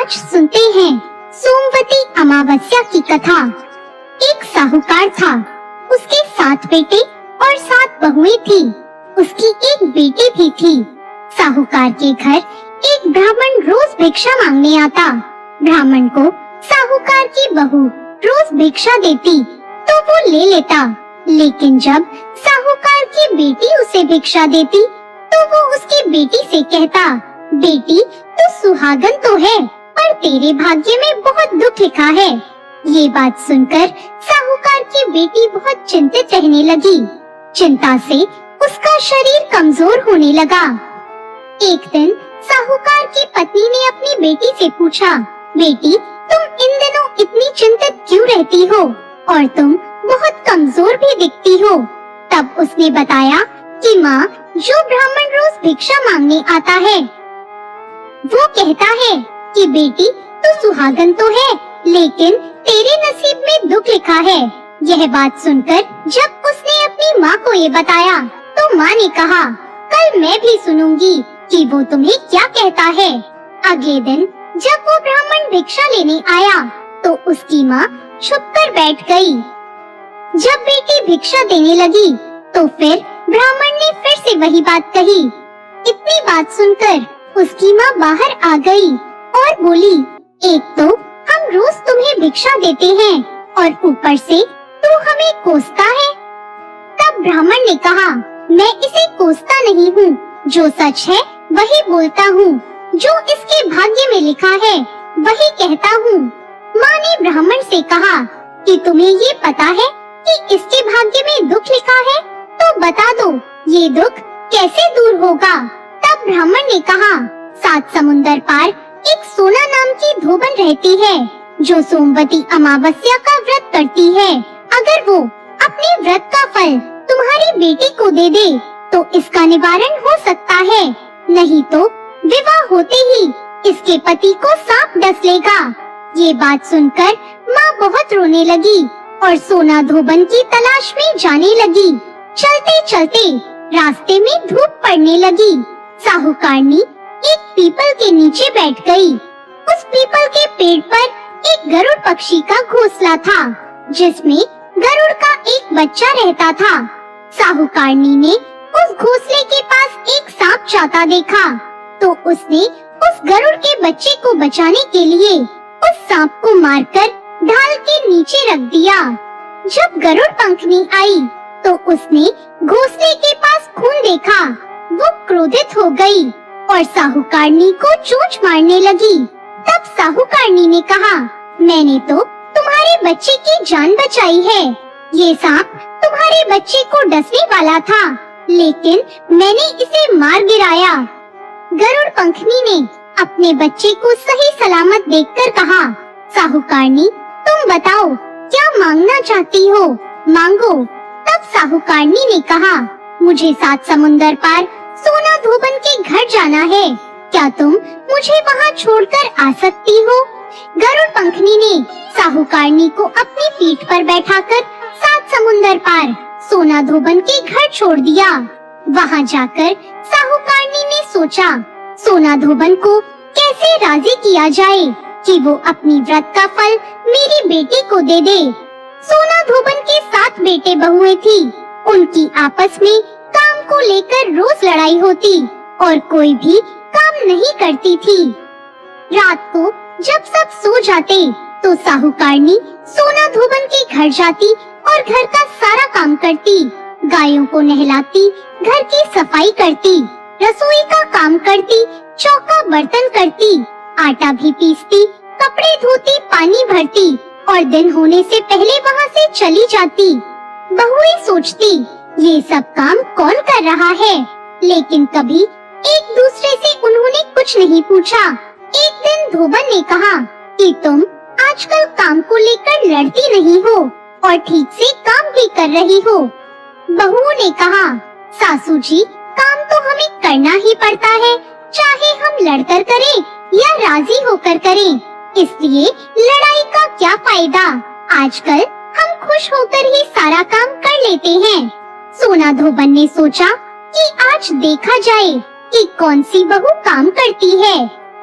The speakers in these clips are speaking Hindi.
आज सुनते हैं सोमवती अमावस्या की कथा। एक साहूकार था, उसके 7 बेटे और 7 बहुएं थी। उसकी एक बेटी भी थी। साहूकार के घर एक ब्राह्मण रोज भिक्षा मांगने आता। ब्राह्मण को साहूकार की बहू रोज भिक्षा देती तो वो ले लेता, लेकिन जब साहूकार की बेटी उसे भिक्षा देती तो वो उसकी बेटी से कहता, बेटी तू सुहागन तो है, पर तेरे भाग्य में बहुत दुख लिखा है। ये बात सुनकर साहूकार की बेटी बहुत चिंतित रहने लगी। चिंता से उसका शरीर कमजोर होने लगा। एक दिन साहूकार की पत्नी ने अपनी बेटी से पूछा, बेटी तुम इन दिनों इतनी चिंतित क्यों रहती हो और तुम बहुत कमजोर भी दिखती हो। तब उसने बताया कि माँ, जो ब्राह्मण रोज भिक्षा मांगने आता है वो कहता है कि बेटी तू सुहागन तो है, लेकिन तेरे नसीब में दुख लिखा है। यह बात सुनकर जब उसने अपनी माँ को ये बताया तो माँ ने कहा, कल मैं भी सुनूंगी कि वो तुम्हें क्या कहता है। अगले दिन जब वो ब्राह्मण भिक्षा लेने आया तो उसकी माँ छुपकर बैठ गई। जब बेटी भिक्षा देने लगी तो फिर ब्राह्मण ने फिर से वही बात कही। इतनी बात सुनकर उसकी माँ बाहर आ गई और बोली, एक तो हम रोज तुम्हें भिक्षा देते हैं और ऊपर से तू हमें कोसता है। तब ब्राह्मण ने कहा, मैं इसे कोसता नहीं हूँ, जो सच है वही बोलता हूँ, जो इसके भाग्य में लिखा है वही कहता हूँ। माँ ने ब्राह्मण से कहा कि तुम्हें ये पता है कि इसके भाग्य में दुख लिखा है, तो बता दो ये दुख कैसे दूर होगा। तब ब्राह्मण ने कहा, 7 समुंदर पार एक सोना नाम की धोबन रहती है, जो सोमवती अमावस्या का व्रत करती है। अगर वो अपने व्रत का फल तुम्हारी बेटी को दे दे तो इसका निवारण हो सकता है, नहीं तो विवाह होते ही इसके पति को सांप डस लेगा। ये बात सुनकर माँ बहुत रोने लगी और सोना धोबन की तलाश में जाने लगी। चलते चलते रास्ते में धूप पड़ने लगी। साहूकारनी एक पीपल के नीचे बैठ गई। उस पीपल के पेड़ पर एक गरुड़ पक्षी का घोंसला था, जिसमें गरुड़ का एक बच्चा रहता था। साहूकारनी ने उस घोंसले के पास एक सांप जाता देखा तो उसने उस गरुड़ के बच्चे को बचाने के लिए उस सांप को मारकर ढाल के नीचे रख दिया। जब गरुड़ पंखनी आई तो उसने घोंसले के पास खून देखा। वो क्रोधित हो गई और साहूकारनी को चोंच मारने लगी। तब साहूकारनी ने कहा, मैंने तो तुम्हारे बच्चे की जान बचाई है। ये सांप तुम्हारे बच्चे को डसने वाला था, लेकिन मैंने इसे मार गिराया। गरुड़ पंखनी ने अपने बच्चे को सही सलामत देखकर कहा, साहूकारनी तुम बताओ क्या मांगना चाहती हो, मांगो। तब साहूकारनी ने कहा, मुझे 7 समुंदर पार सोना धोबन के घर जाना है, क्या तुम मुझे वहाँ छोड़कर आ सकती हो। गरुड़ पंखनी ने साहूकारनी को अपनी पीठ पर बैठाकर 7 समुंदर पार सोना धोबन के घर छोड़ दिया। वहाँ जाकर साहूकारनी ने सोचा, सोना धोबन को कैसे राजी किया जाए कि वो अपनी व्रत का फल मेरी बेटी को दे दे। सोना धोबन के 7 बेटे बहुएं थी। उनकी आपस में काम को लेकर रोज लड़ाई होती और कोई भी काम नहीं करती थी। रात को जब सब सो जाते तो साहूकारनी सोना धोबन के घर जाती और घर का सारा काम करती, गायों को नहलाती, घर की सफाई करती, रसोई का काम करती, चौका बर्तन करती, आटा भी पीसती, कपड़े धोती, पानी भरती और दिन होने से पहले वहाँ से चली जाती। बहुएं सोचती ये सब काम कौन कर रहा है, लेकिन कभी एक दूसरे से उन्होंने कुछ नहीं पूछा। एक दिन धोबन ने कहा कि तुम आजकल काम को लेकर लड़ती नहीं हो और ठीक से काम भी कर रही हो। बहुओं ने कहा, सासू जी काम तो हमें करना ही पड़ता है, चाहे हम लड़कर करें या राजी होकर करें, इसलिए लड़ाई का क्या फायदा। आजकल हम खुश होकर ही सारा काम कर लेते हैं। सोना धोबन ने सोचा कि आज देखा जाए कि कौन सी बहू काम करती है।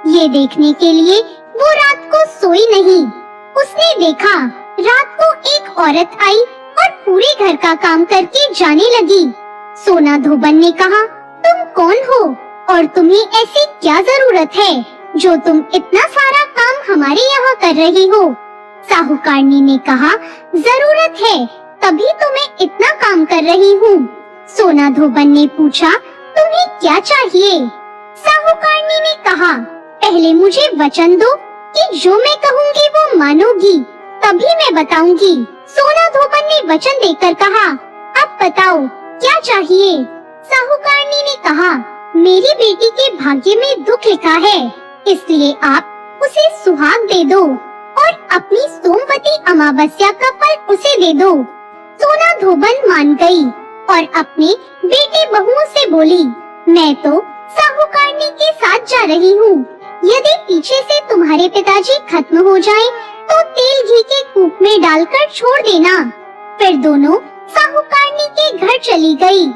ये देखने के लिए वो रात को सोई नहीं। उसने देखा रात को एक औरत आई और पूरे घर का काम करके जाने लगी। सोना धोबन ने कहा, तुम कौन हो और तुम्हें ऐसी क्या जरूरत है जो तुम इतना सारा काम हमारे यहाँ कर रही हो? साहूकारनी ने कहा, जरूरत है तभी तो मैं इतना काम कर रही हूँ। सोना धोबन ने पूछा, तुम्हें क्या चाहिए? साहूकारनी ने कहा, पहले मुझे वचन दो कि जो मैं कहूँगी वो मानोगी, तभी मैं बताऊंगी। सोना धोबन ने वचन देकर कहा, अब बताओ क्या चाहिए? साहूकारनी ने कहा, मेरी बेटी के भाग्य में दुख लिखा है, इसलिए आप उसे सुहाग दे दो और अपनी सोमवती अमावस्या का फल उसे दे दो। सोना धोबन मान गई और अपने बेटे बहुओं से बोली, मैं तो साहूकारनी के साथ जा रही हूँ। यदि पीछे से तुम्हारे पिताजी खत्म हो जाएं, तो तेल घी के कूप में डालकर छोड़ देना। फिर दोनों साहूकारनी के घर चली गई।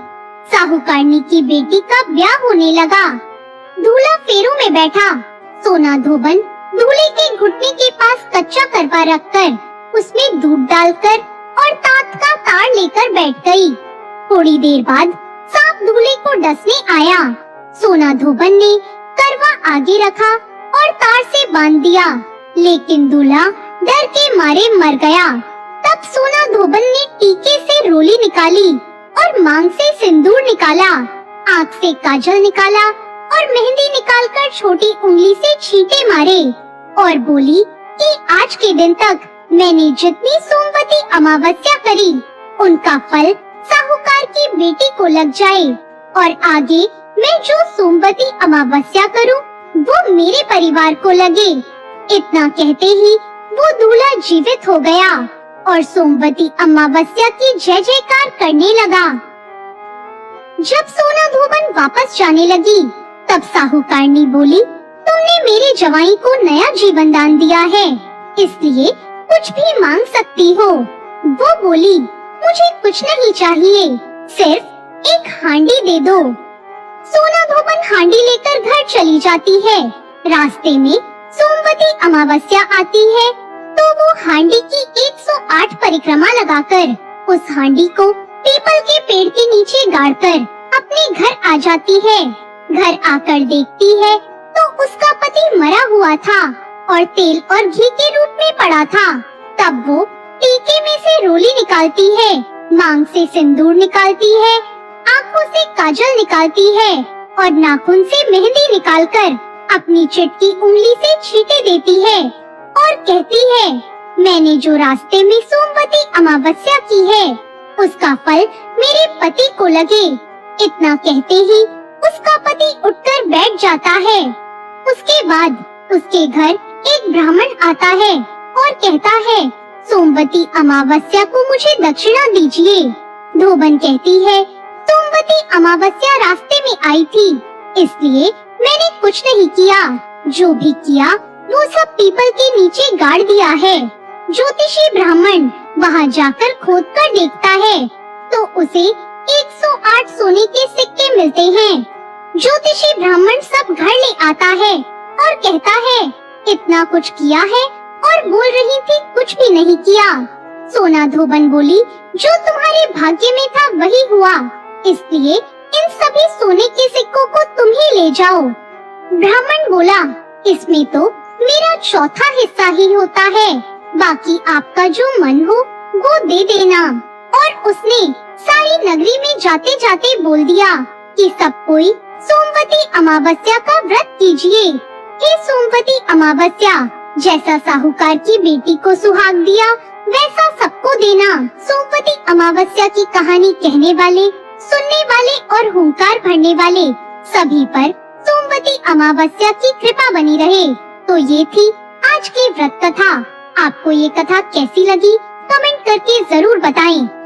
साहूकारनी की बेटी का ब्याह होने लगा। दूल्हा फेरों में बैठा। सोना धोबन दूल्हे के घुटने के पास कच्चा करवा रखकर उसमें दूध डालकर और तात का तार लेकर बैठ गई। थोड़ी देर बाद सांप दूल्हे को डसने आया। सोना धोबन ने करवा आगे रखा और तार से बांध दिया, लेकिन दूल्हा डर के मारे मर गया। तब सोना धोबन ने टीके से रोली निकाली और मांग से सिंदूर निकाला, आँख से काजल निकाला और मेहंदी निकालकर छोटी उंगली से छींटे मारे और बोली कि आज के दिन तक मैंने जितनी सोमवती अमावस्या करी, उनका फल साहूकार की बेटी को लग जाए और आगे मैं जो सोमवती अमावस्या करूं, वो मेरे परिवार को लगे। इतना कहते ही वो दूल्हा जीवित हो गया और सोमवती अमावस्या की जय जयकार करने लगा। जब सोना धोबन वापस जाने लगी, तब साहूकारनी बोली, तुमने मेरे जवाई को नया जीवन दान दिया है, इसलिए कुछ भी मांग सकती हो। वो बोली, मुझे कुछ नहीं चाहिए, सिर्फ एक हांडी दे दो। सोना धोबन हांडी लेकर घर चली जाती है। रास्ते में सोमवती अमावस्या आती है, तो वो हांडी की 108 परिक्रमा लगाकर उस हांडी को पीपल के पेड़ के नीचे गाड़कर अपने घर आ जाती है। घर आकर देखती है तो उसका पति मरा हुआ था और तेल और घी के रूप में पड़ा था। तब वो टीके में से रोली निकालती है, मांग से सिंदूर निकालती है, आँखों से काजल निकालती है और नाखून से मेहंदी निकालकर अपनी चटकी उंगली से छींटे देती है और कहती है, मैंने जो रास्ते में सोमवती अमावस्या की है, उसका फल मेरे पति को लगे। इतना कहते ही उसका पति उठकर बैठ जाता है। उसके बाद उसके घर एक ब्राह्मण आता है और कहता है, सोमवती अमावस्या को मुझे दक्षिणा दीजिए। धोबन कहती है, सोमवती अमावस्या रास्ते में आई थी, इसलिए मैंने कुछ नहीं किया। जो भी किया वो सब पीपल के नीचे गाड़ दिया है। ज्योतिषी ब्राह्मण वहाँ जाकर खोद कर देखता है तो उसे 108 सोने के सिक्के मिलते हैं। ज्योतिषी ब्राह्मण सब घर ले आता है और कहता है, इतना कुछ किया है और बोल रही थी कुछ भी नहीं किया। सोना धोबन बोली, जो तुम्हारे भाग्य में था वही हुआ, इसलिए इन सभी सोने के सिक्कों को तुम ही ले जाओ। ब्राह्मण बोला, इसमें तो मेरा चौथा हिस्सा ही होता है, बाकी आपका जो मन हो वो दे देना। और उसने सारी नगरी में जाते जाते बोल दिया कि सब कोई सोमवती अमावस्या का व्रत कीजिए। हे सोमवती अमावस्या, जैसा साहूकार की बेटी को सुहाग दिया वैसा सबको देना। सोमवती अमावस्या की कहानी कहने वाले, सुनने वाले और हुंकार भरने वाले सभी पर सोमवती अमावस्या की कृपा बनी रहे। तो ये थी आज की व्रत कथा। आपको ये कथा कैसी लगी कमेंट करके जरूर बताएं।